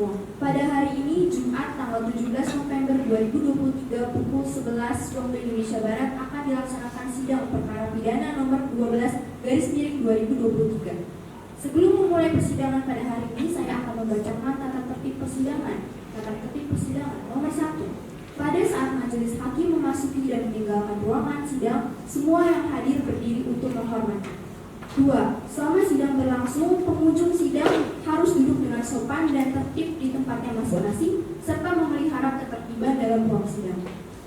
semua. Pada hari ini, Jumat tanggal 17 November 2023 pukul 11 waktu Indonesia Barat akan dilaksanakan sidang perkara pidana nomor 12/2023. Sebelum memulai persidangan pada hari ini, saya akan membacakan tata tertib persidangan. Tata tertib persidangan nomor 1. Pada saat majelis hakim memasuki dan meninggalkan ruangan sidang, semua yang hadir berdiri untuk menghormati. 2. Selama sidang berlangsung, pengunjung sidang harus duduk dengan sopan dan tertib di tempatnya masing-masing, serta memelihara ketertiban dalam ruang sidang.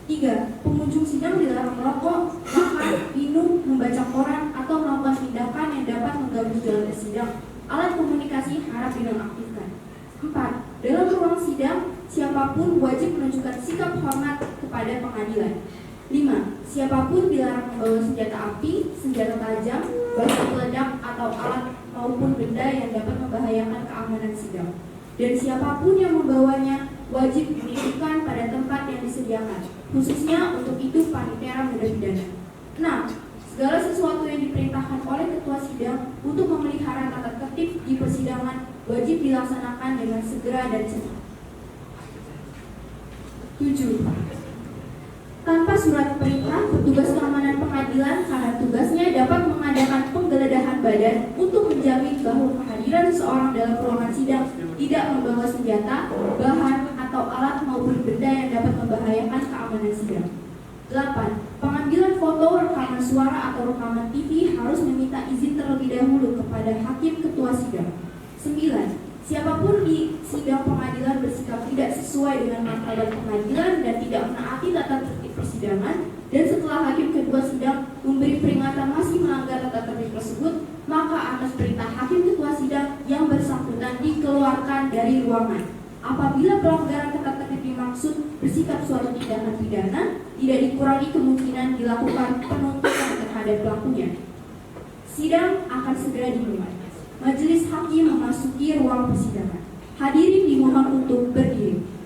3. Pengunjung sidang dilarang merokok, makan, minum, membaca koran, atau melakukan tindakan yang dapat mengganggu jalannya sidang. Alat komunikasi harap dinonaktifkan. 4. Dalam ruang sidang, siapapun wajib menunjukkan sikap hormat kepada pengadilan. 5. Siapapun dilarang membawa senjata api, senjata tajam, batu peledak, atau alat maupun benda yang dapat membahayakan keamanan sidang. Dan siapapun yang membawanya wajib dititipkan pada tempat yang disediakan, khususnya untuk itu panitera muda pidana. 6. Segala sesuatu yang diperintahkan oleh ketua sidang untuk memelihara tata tertib di persidangan wajib dilaksanakan dengan segera dan cepat. 7. Tanpa surat perintah, petugas keamanan pengadilan karena tugasnya dapat mengadakan penggeledahan badan untuk menjamin bahwa kehadiran seseorang dalam ruangan sidang tidak membawa senjata, bahan, atau alat maupun benda yang dapat membahayakan keamanan sidang. 8. Pengambilan foto, rekaman suara, atau rekaman TV harus meminta izin terlebih dahulu kepada hakim ketua sidang. 9. Siapapun di sidang pengadilan bersikap tidak sesuai dengan martabat pengadilan dan tidak menaati tata tertib persidangan, dan setelah hakim ketua sidang memberi peringatan masih melanggar tata tertib tersebut, maka atas perintah hakim ketua sidang yang bersangkutan dikeluarkan dari ruangan. Apabila pelanggaran tata tertib dimaksud bersikap suatu tindakan pidana, tidak dikurangi kemungkinan dilakukan penuntutan terhadap pelakunya. Sidang akan segera dimulai. Majelis hakim memasuki ruang persidangan. Hadirin dimohon untuk berdiri.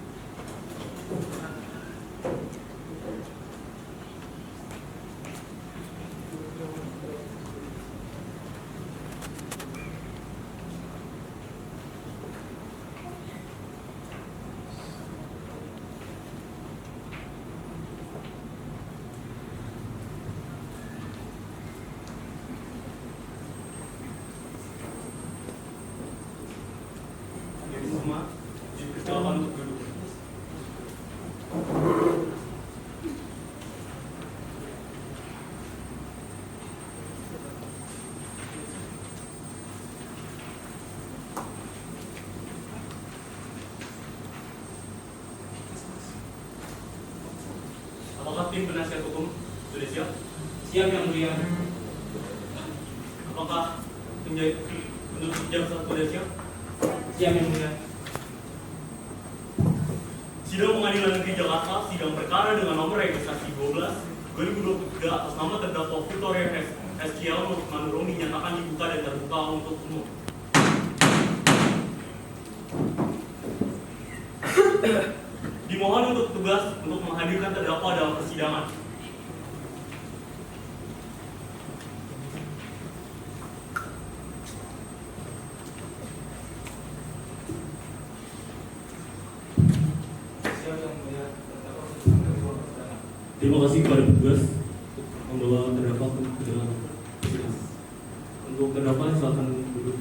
Silakan untuk duduk. Apakah tim penasihat hukum sudah siap? Siap yang mulia. Apakah penuntut jaksa sudah siap? Siap yang mulia. Sidang Pengadilan Negeri Jakarta, sidang perkara dengan nomor registrasi 12/2023 atas nama terdakwa Victoria SKL Manurung dinyatakan dibuka dan terbuka untuk umum. Dimohon untuk petugas untuk menghadirkan terdakwa dalam persidangan. Terima kasih kepada petugas membawa terdakwa ke dalam persidangan. Untuk terdakwa silakan duduk.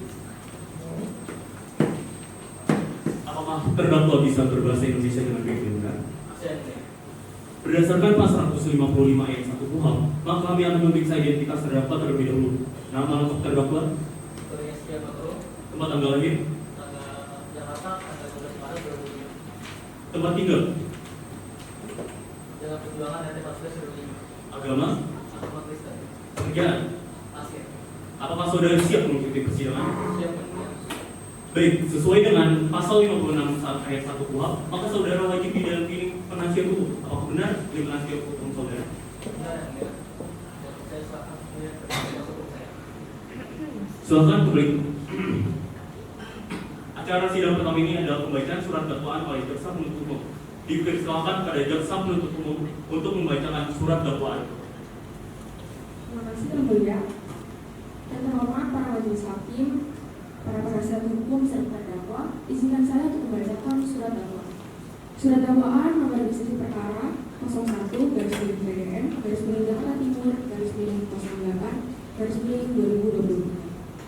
Apakah terdakwa bisa berbahasa Indonesia dengan baik dan benar? Berdasarkan pasal 155 ayat 1 KUHP, maka kami akan memeriksa identitas terdakwa terlebih dahulu. Nama lengkap terdakwa, tempat tanggal lahir, Jakarta, tanggal 12 Maret 2005. tempat tinggal, Jalan Perjuangan RT 14/2005. agama, Agama Kristen. pekerjaan. Asyik. Apakah saudara siap mengikuti persidangan? Siap yang mulia. Baik, sesuai dengan pasal 56 ayat 1 KUHP, maka saudara wajib didampingi penasihat hukum. Apakah benar di penasihat hukum saudara? Benar yang mulia. Saya serahkan semuanya kepada hukum saya. Silakan publik. Acara sidang pertama ini adalah pembacaan surat dakwaan oleh jaksa penuntut umum. Dipersilakan pada jaksa penuntut umum untuk membacakan surat dakwaan. Terima kasih Yang Mulia. Dan terhormat para majelis hakim, para penasihat hukum serta terdakwa, izinkan saya untuk membacakan surat dakwaan. Surat dakwaan nomor registrasi perkara 01/PDN/Jakarta Timur /08/2023.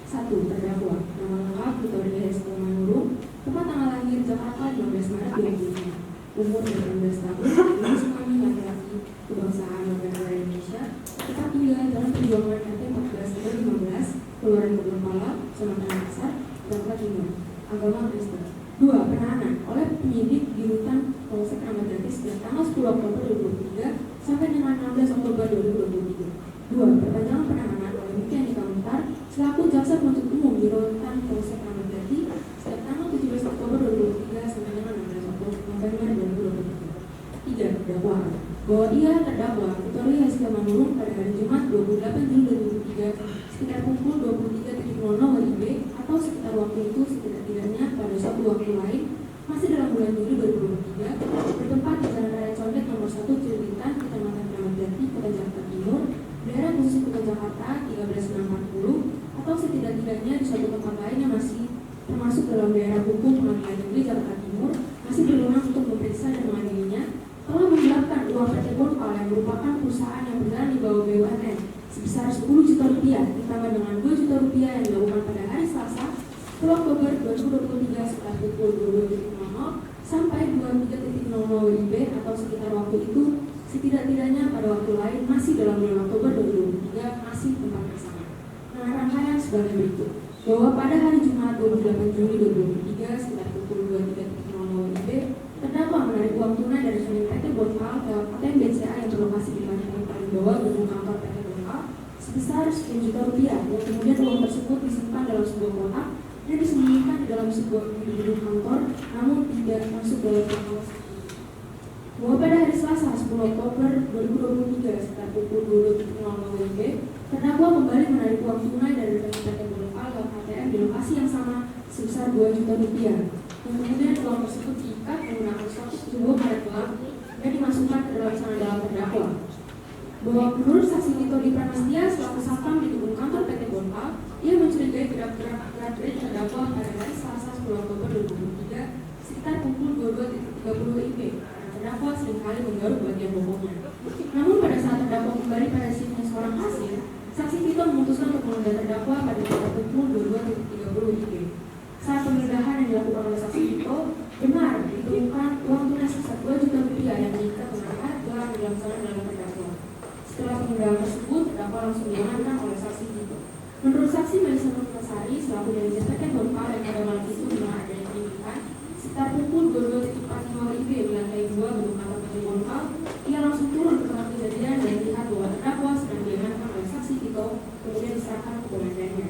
1. Terdakwa. Nama lengkap Victoria Heskil Manurung. Tempat tanggal lahir Jakarta 15 Maret 2005. Umur 18 tahun. Jenis kelamin laki-laki. Kebangsaan warga negara Indonesia. Tempat tinggal Jalan Perjuangan RT 14/15, Kelurahan Kebonpala, Sumatera Barat, Jakarta Timur. Agama Kristen. 2. Penahanan oleh penyidik di rutan Polsek Kramat Jati sejak tanggal 10 Oktober 2023 sampai dengan 16 Oktober 2023. 2. Perpanjangan penahanan oleh Miki Andika Muhtar selaku jaksa penuntut umum di rutan Polsek Kramat Jati sejak tanggal 17 Oktober 2023 sampai dengan 16 November 2023. 3. Dakwaan bahwa ia terdakwa Victoria Heskil Manurung pada hari Jumat 28 Juli 2023 sekitar pukul 23.00 WIB atau sekitar waktu itu setidak-tidaknya pada suatu waktu lain masih dalam bulan Juli 2023 bertempat di Jalan Raya Condet nomor 1 Cililitan, Kecamatan Kramat Jati, Kota Jakarta Timur, daerah khusus Kota Jakarta 13640 atau setidak-tidaknya di suatu tempat lain yang masih termasuk dalam daerah hukum Pengadilan Negeri Jakarta Timur masih berwenang untuk memeriksa dan mengadilinya telah menggelapkan uang PT Bonpal yang merupakan perusahaan yang berjalan di bawah BUMN sebesar 10 juta rupiah ditambah dengan 2 juta rupiah yang dilakukan pada hari Selasa 10 Oktober 2023 sekitar pukul 22.00 sampai 23.00 WIB atau sekitar waktu itu setidak-tidaknya pada waktu lain masih dalam bulan Oktober 2023 masih tempat bersama. Nah, rangkaian sebagai berikut bahwa pada hari Jumat 28 Juli 2023 sekitar pukul 23.00 WIB terdakwa menarik uang tunai dari rekening PT Bonpal ke ATM BCA yang berlokasi di lantai paling bawah gedung kantor PT Bonpal sebesar 10 juta rupiah yang kemudian uang tersebut disimpan dalam sebuah kotak dan disembunyikan di dalam sebuah gedung kantor namun tidak masuk dalam kantor. Bahwa pada hari Selasa 10 Oktober 2023 sekitar pukul 22.00 WIB terdakwa kembali menarik uang tunai dari rekening PT Bonpal ke ATM di lokasi yang sama sebesar 2 juta rupiah yang kemudian uang tersebut diikat menggunakan suatu sebuah karet gelap dan dimasukkan ke dalam celana dalam terdakwa. Bahwa menurut saksi Tito Di Pranastia selaku satpam di gedung kantor PT Bonpal, ia mencurigai gerak-gerik terdakwa pada hari Selasa 10 Oktober 2023 sekitar pukul 22.30 WIB karena terdakwa seringkali menggaruk bagian bokongnya. Namun pada saat terdakwa kembali pada shiftnya seorang kasir, saksi Tito memutuskan untuk menunda terdakwa pada pukul 22.30 WIB. Saat penggeledahan yang dilakukan oleh saksi Tito, benar ditemukan uang tunai sebesar 2 juta rupiah yang diikat dengan karet gelap di dalam celana dalam terdakwa. Setelah penggeledahan tersebut, terdakwa langsung diamankan oleh saksi Tito. Menurut saksi Melisa Nurmasari selaku manajer PT Bonpal yang pada malam itu memang adanya penyidikan sekitar pukul 22.45 WIB di lantai 2 gedung kantor PT Bonpal, ia langsung turun ke tempat kejadian dan melihat bahwa terdakwa sedang diamankan oleh saksi Tito kemudian diserahkan ke komandannya.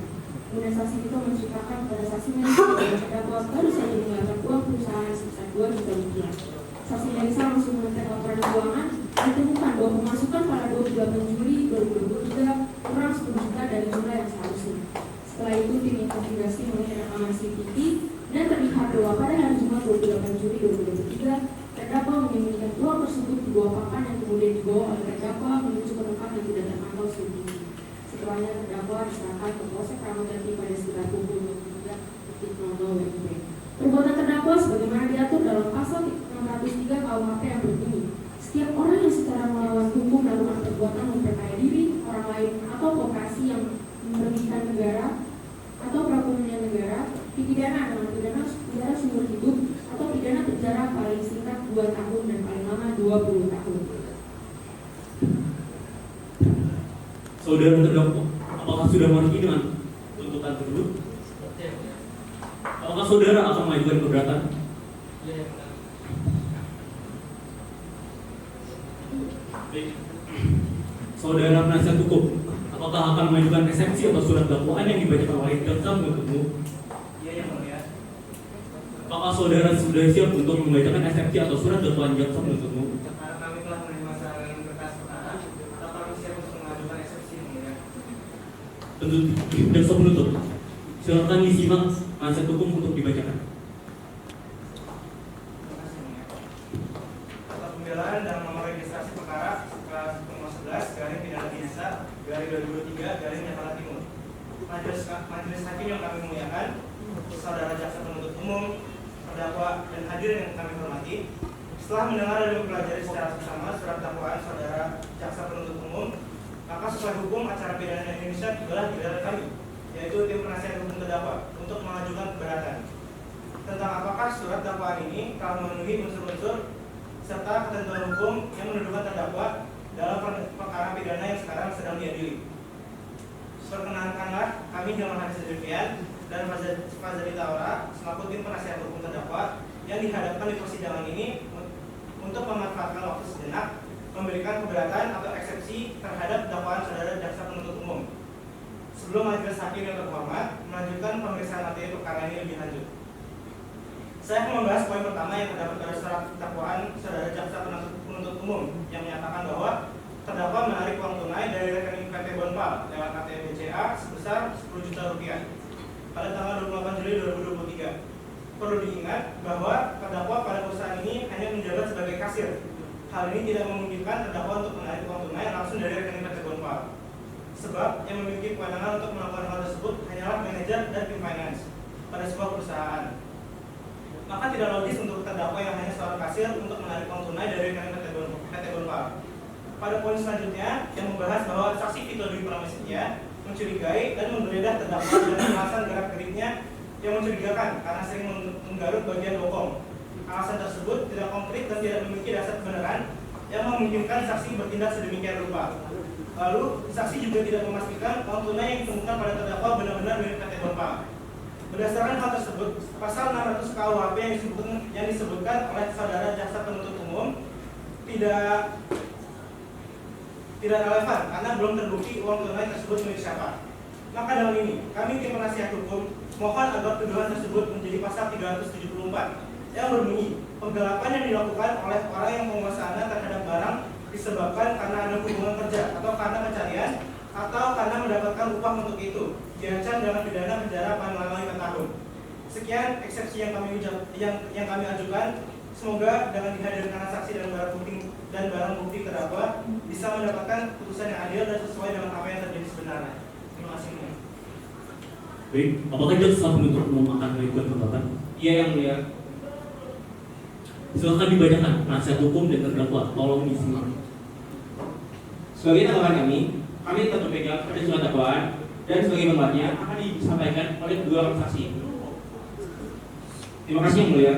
Kemudian saksi Tito menceritakan kepada saksi Melisa bahwa terdakwa baru saja menggelapkan uang perusahaan sebesar 2 juta rupiah. Saksi Melisa langsung mengecek laporan keuangan dan ditemukan bahwa pemasukan pada 28 Juli 2023 kurang 10 juta dari jumlah yang seharusnya. Setelah itu tim investigasi melihat rekaman CCTV dan terlihat bahwa pada hari Jumat 28 Juli 2023 terdakwa menyembunyikan uang tersebut di bawah papan yang kemudian dibawa oleh terdakwa menuju ke tempat yang tidak terpantau CCTV. Setelahnya terdakwa diserahkan ke Polsek Kramat Jati pada sekitar pukul 23.00 WIB. Perbuatan terdakwa sebagaimana diatur dalam pasal 603 KUHP yang berbunyi, setiap orang yang secara melawan hukum melakukan perbuatan memperkaya diri, orang lain, atau kooperasi yang merugikan negara atau perekonomian negara dipidana dengan pidana penjara seumur hidup atau pidana penjara paling singkat 2 tahun dan paling lama 20 tahun. Saudara terdakwa, apakah sudah mengerti dengan tuntutan tersebut? Apakah saudara akan mengajukan keberatan? Ya, Baik. Saudara penasihat hukum, apakah akan mengajukan eksepsi atau surat dakwaan yang dibacakan oleh jaksa penuntut umum? Iya, yang mulia. Apakah saudara sudah siap untuk membacakan eksepsi atau surat dakwaan jaksa penuntut umum? Karena kami telah menerima saran berkas perkara, kita kami siap untuk mengajukan eksepsi, yang mulia. Tentu jaksa penuntut, silakan disimak penasihat hukum untuk dibacakan. Terima kasih, yang mulia. Atas pembelaan dan nomor registrasi perkara kelas nomor 11 garing pidana biasa garing 2023 garing Jakarta Timur. Majelis hakim yang kami muliakan, saudara jaksa penuntut umum, terdakwa, dan hadirin yang kami hormati. Setelah mendengar dan mempelajari secara bersama surat dakwaan saudara jaksa penuntut umum, maka sesuai hukum acara pidana Indonesia tibalah giliran kami, yaitu tim penasihat hukum terdakwa, untuk mengajukan keberatan tentang apakah surat dakwaan ini telah memenuhi unsur-unsur serta ketentuan hukum yang mendudukan terdakwa dalam perkara pidana yang sekarang sedang diadili. Perkenankanlah kami Hilman Haris Zulfian dan Fazali Taura selaku tim penasihat hukum terdakwa yang dihadapkan di persidangan ini untuk memanfaatkan waktu sejenak memberikan keberatan atau eksepsi terhadap dakwaan saudara jaksa penuntut umum sebelum majelis hakim yang terhormat melanjutkan pemeriksaan materi perkara ini lebih lanjut. Saya akan membahas poin pertama yang terdapat pada surat dakwaan saudara jaksa penuntut umum yang menyatakan bahwa terdakwa menarik uang tunai dari rekening PT Bonpal lewat ATM BCA sebesar 10 juta rupiah pada tanggal 28 Juli 2023. Perlu diingat bahwa terdakwa pada perusahaan ini hanya menjabat sebagai kasir. Hal ini tidak memungkinkan terdakwa untuk menarik uang tunai langsung dari rekening PT Bonpal, sebab yang memiliki kewenangan untuk melakukan hal tersebut hanyalah manajer dan tim finance pada sebuah perusahaan. Maka tidak logis untuk terdakwa yang hanya seorang kasir untuk menarik uang tunai dari rekening PT Bonpal. Pada poin selanjutnya yang membahas bahwa saksi Vito Dwi Pramesetia mencurigai dan menggeledah terdakwa dengan alasan gerak-geriknya yang mencurigakan karena sering menggaruk bagian bokong. Alasan tersebut tidak konkret dan tidak memiliki dasar kebenaran yang memungkinkan saksi bertindak sedemikian rupa. Lalu, saksi juga tidak memastikan uang tunai yang ditemukan pada terdakwa benar-benar milik PT Bonpal. Berdasarkan hal tersebut, pasal 600 KUHP yang disebutkan oleh saudara jaksa penuntut umum tidak relevan karena belum terbukti uang tunai tersebut milik siapa. Maka dalam ini, kami tim penasihat hukum mohon agar tuduhan tersebut menjadi pasal 374 yang berbunyi penggelapan yang dilakukan oleh orang yang penguasaannya terhadap barang disebabkan karena ada hubungan kerja atau karena pencarian atau karena mendapatkan upah untuk itu, diancam dengan pidana penjara paling lama 5 tahun. Sekian eksepsi yang kami ajukan. Semoga dengan dihadirkan saksi dan barang bukti terdakwa bisa mendapatkan putusan yang adil dan sesuai dengan apa yang terjadi sebenarnya. Terima kasih. Baik, apakah jaksa penuntut umum akan melakukan tanggapan? Iya, yang mulia. Silakan dibacakan penasihat hukum dan terdakwa. Tolong disimak. Sebagai tanggapan kami tetap berpegang pada surat dakwaan dan sebagai membuatnya akan disampaikan oleh kedua orang saksi. Terima kasih yang mulia.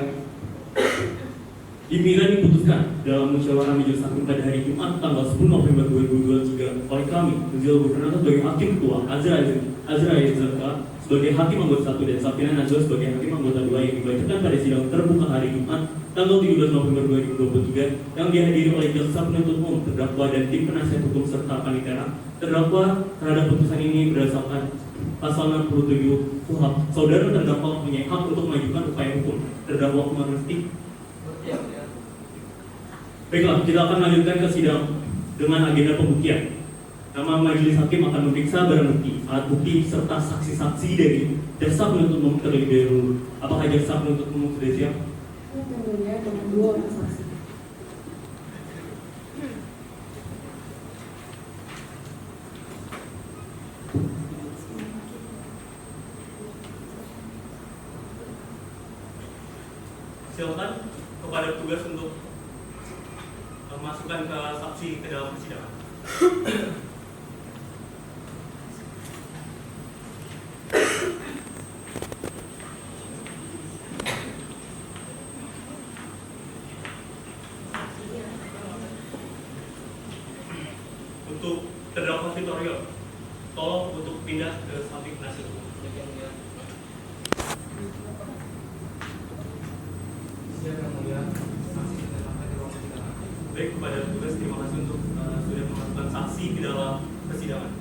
Demikian diputuskan dalam musyawarah majelis hakim pada hari Jumat tanggal 10 November 2023 oleh kami, Rizal Gubernur sebagai hakim ketua, Azra Yezaka sebagai hakim anggota 1 dan Safina Najwa sebagai hakim anggota 2 yang dibacakan pada sidang terbuka hari Jumat tanggal 17 November 2023 yang dihadiri oleh jaksa penuntut umum, terdakwa dan tim penasihat hukum serta panitia. Terdakwa terhadap putusan ini berdasarkan pasal 67 KUHP. Saudara terdakwa mempunyai hak untuk mengajukan upaya hukum. Terdakwa mengerti. Baiklah, kita akan lanjutkan ke sidang dengan agenda pembuktian. Nama majelis hakim akan memeriksa barang bukti, alat bukti serta saksi-saksi dari jaksa penuntut umum terlebih dahulu. Apakah jaksa penuntut umum sudah siap? Tentunya dengan 2 orang saksi. Silakan kepada petugas untuk masukkan ke saksi ke dalam persidangan. Untuk terdakwa Victoria, tolong untuk pindah ke samping penasihat hukum. Baik, kepada petugas terima kasih untuk sudah memasukkan saksi ke dalam persidangan.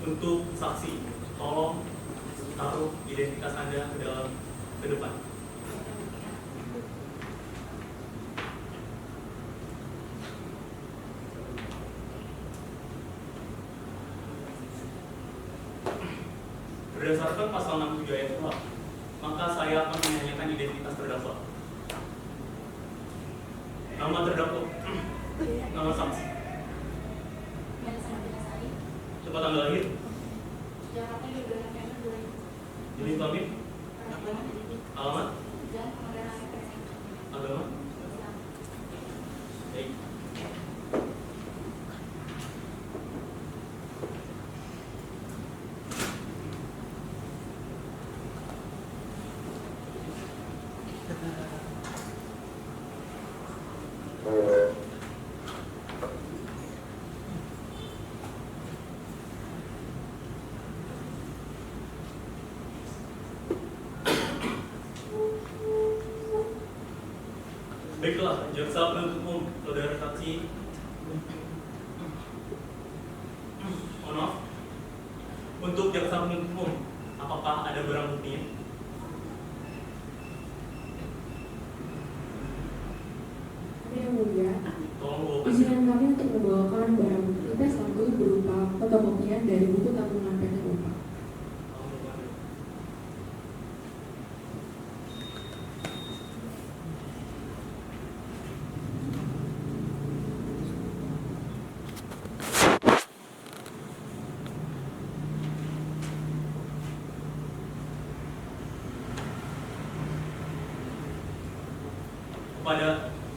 Untuk saksi, tolong taruh identitas Anda ke depan. Berdasarkan pasal 67 ayat 2, maka saya akan menanyakan identitas terdakwa. Nama terdakwa, nama saksi. Coba tanggal lahir. Jakarta 22 November 2000. Jenis kelamin. Alamat. Agama. Baik. Baiklah, jaksa penuntut umum, saudara saksi. Mohon maaf. Untuk jaksa penuntut umum, apakah ada barang buktinya? Yang mulia, Tolong bawa kasih. izinkan kami untuk membawakan barang bukti tes satu berupa fotokopian dari buku tabungan PT Umpa.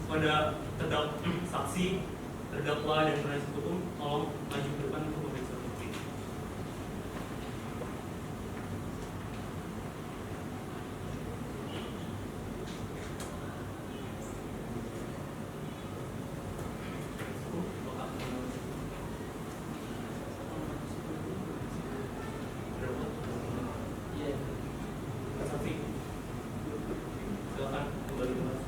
Kepada saksi, terdakwa dan penasihat hukum, tolong maju ke depan untuk memeriksa bukti. Saksi, silakan kembali ke kelas.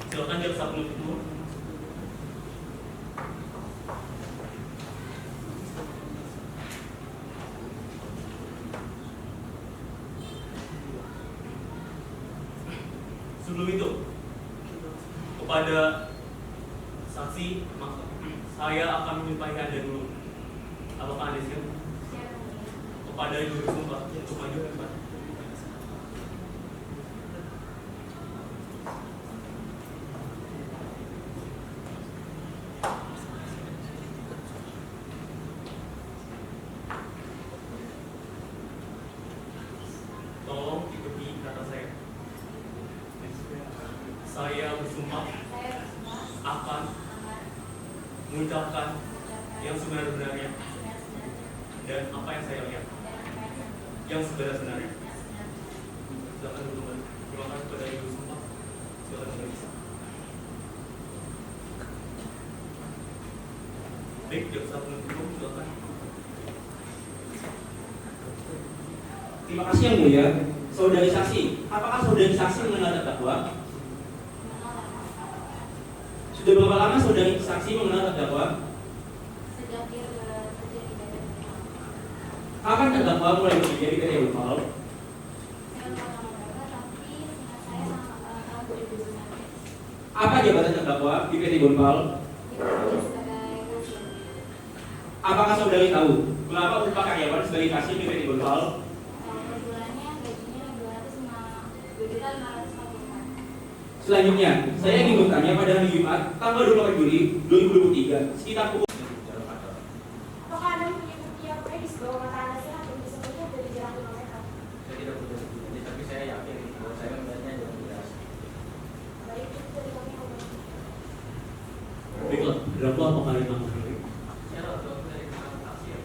Silakan jaksa penuntut umum. Sebelum itu, kepada saksi, saya akan menyampaikan Anda dulu. Apakah Anda siap? Kepada juru sumpah untuk maju ke depan. Tolong ikuti kata saya. Saya bersumpah akan mengucapkan yang sebenar-benarnya dan apa yang saya lihat yang sebenar-benarnya. Silakan duduk kembali. Terima kasih kepada ibu sumpah. Silakan memeriksa. Baik, jaksa penuntut umum, silakan. Terima kasih yang mulia. Saudari saksi, apakah saudari saksi mengenal terdakwa? Sudah berapa lama saudari saksi mengenal terdakwa? Sejak dia bekerja di PT Umpa. Kapan terdakwa mulai bekerja di PT Unpal? Saya lupa nama mereka, tapi seingat saya tahun 2019. Apa jabatan terdakwa di PT Unpal? Dia bekerja sebagai kasir. Apakah saudari tahu berapa upah karyawan sebagai kasir di PT Unpal? Per bulannya gajinya 2.550.000. Selanjutnya, saya ingin bertanya pada hari Jumat, tanggal 28 Juli 2023, sekitar pukul. Apakah Anda punya bukti yang medis bahwa mata Anda sehat dan bisa melihat dari jarak 5 meter? Saya tidak punya bukti, tapi saya yakin bahwa saya melihatnya dengan jelas. Baik, itu dari kami. Baiklah, terdakwa apakah ada nama lain? Saya tahu dari keterangan saksi ya.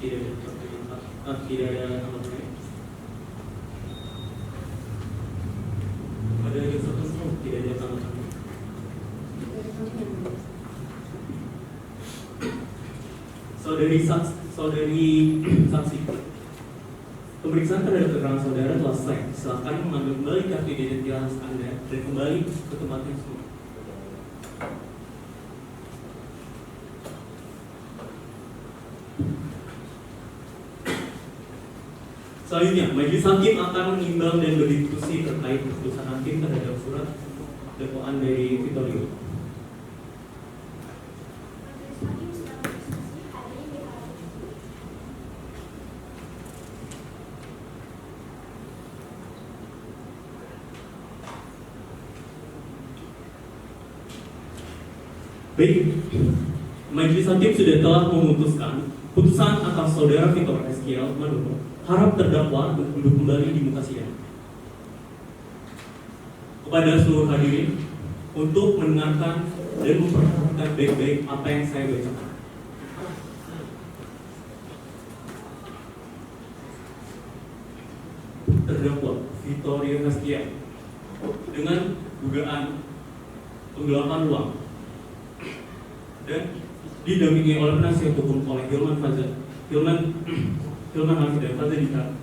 Tidak ada. Tidak ada nama lain. Pada jaksa penuntut umum tidak ada nama lain. Saudari saksi, pemeriksaan terhadap keterangan saudara telah selesai. Silakan mengambil kembali kartu identitas Anda dan kembali ke tempatnya semua. Selanjutnya, majelis hakim akan menimbang dan berdiskusi terkait keputusan hakim terhadap surat dakwaan dari Vittorio. Majelis hakim sedang berdiskusi, hadirin diharapkan. Baik, Majelis Hakim sudah telah memutuskan putusan atas saudara Victor Eskiel Manurung harap terdakwa untuk duduk kembali di muka sidang. Kepada seluruh hadirin untuk mendengarkan dan memperhatikan baik-baik apa yang saya bacakan. Terdakwa Victoria Eskiel dengan dugaan penggelapan uang dan didampingi oleh penasihat hukum oleh Hilman Hafiz dan Fazal Dita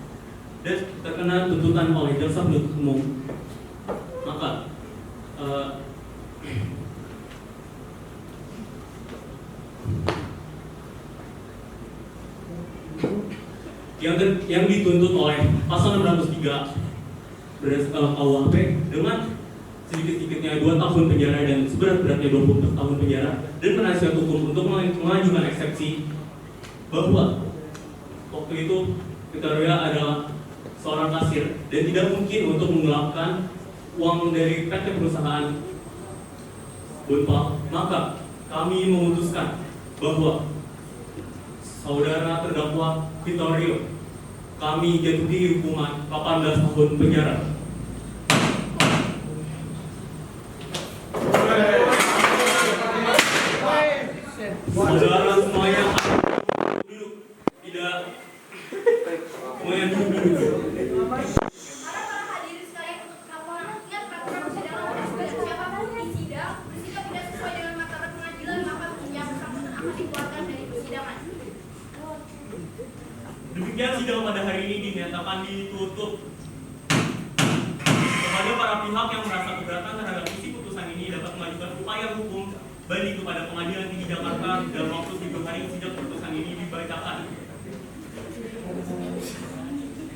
dan terkena tuntutan oleh jaksa penuntut umum, maka yang dituntut oleh pasal 603 berdasarkan KUHP dengan sedikit-sedikitnya 2 tahun penjara dan seberat-beratnya 20 tahun penjara, dan penasihat hukum untuk mengajukan eksepsi bahwa waktu itu Victoria adalah seorang kasir dan tidak mungkin untuk menggelapkan uang dari PT perusahaan Bunpal. Maka kami memutuskan bahwa saudara terdakwa Victoria kami jatuhi hukuman 18 tahun penjara. Saudara semuanya duduk, tidak semuanya duduk. Para hadirin sekalian, untuk ketahuan ingat peraturan persidangan pada siapapun di sidang bersikap tidak sesuai dengan martabat pengadilan, maka yang bersangkutan akan dikeluarkan dari persidangan. Demikian sidang pada hari ini dinyatakan ditutup. Kepada para pihak yang merasa keberatan terhadap isi putusan ini dapat mengajukan upaya hukum banding kepada Pengadilan Tinggi Jakarta dalam waktu 7 hari sejak putusan ini dibacakan.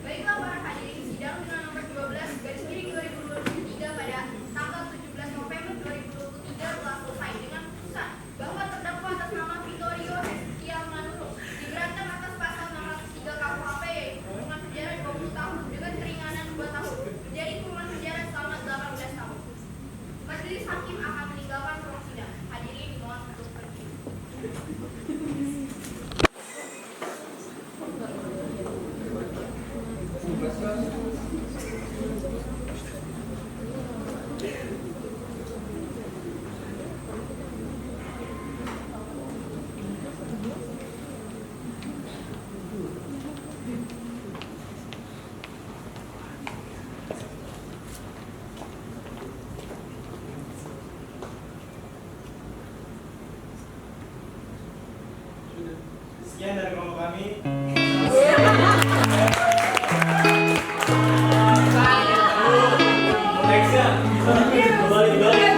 Baiklah para hadirin, sidang dengan nomor 12/2023 pada tanggal 17 November 2023 telah selesai dengan putusan bahwa terdakwa atas nama Victoria Eskiel Manurung diberatkan atas pasal 603 KUHP yaitu hukuman penjara 20 tahun dengan keringanan 2 tahun menjadi kurungan penjara selama 18 tahun. Majelis Hakim akan meninggalkan ruang sidang. Hadirin dimohon untuk pergi. Sekian dari kelompok kami. Nextnya, kembali.